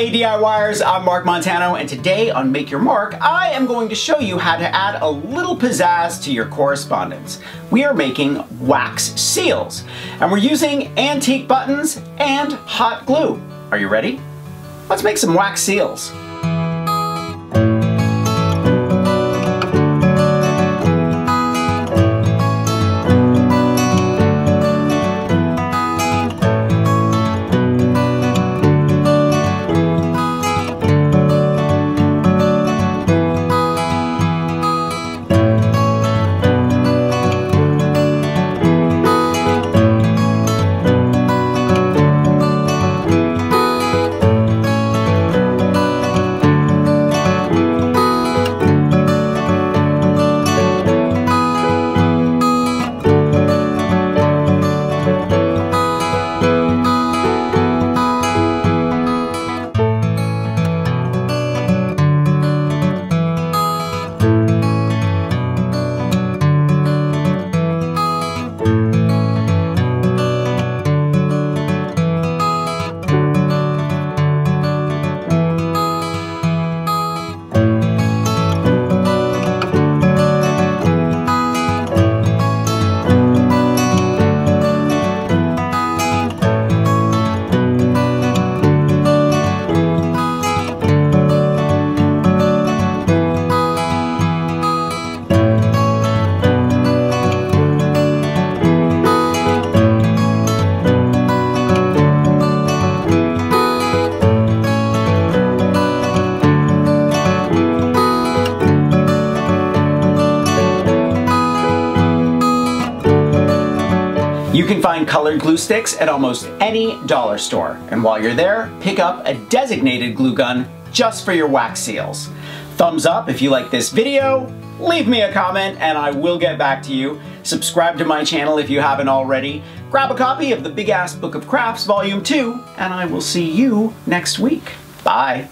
Hey DIYers, I'm Mark Montano, and today on Make Your Mark, I am going to show you how to add a little pizzazz to your correspondence. We are making wax seals, and we're using antique buttons and hot glue. Are you ready? Let's make some wax seals. You can find colored glue sticks at almost any dollar store, and while you're there, pick up a designated glue gun just for your wax seals. Thumbs up if you like this video, leave me a comment and I will get back to you. Subscribe to my channel if you haven't already. Grab a copy of the Big Ass Book of Crafts Volume 2, and I will see you next week. Bye.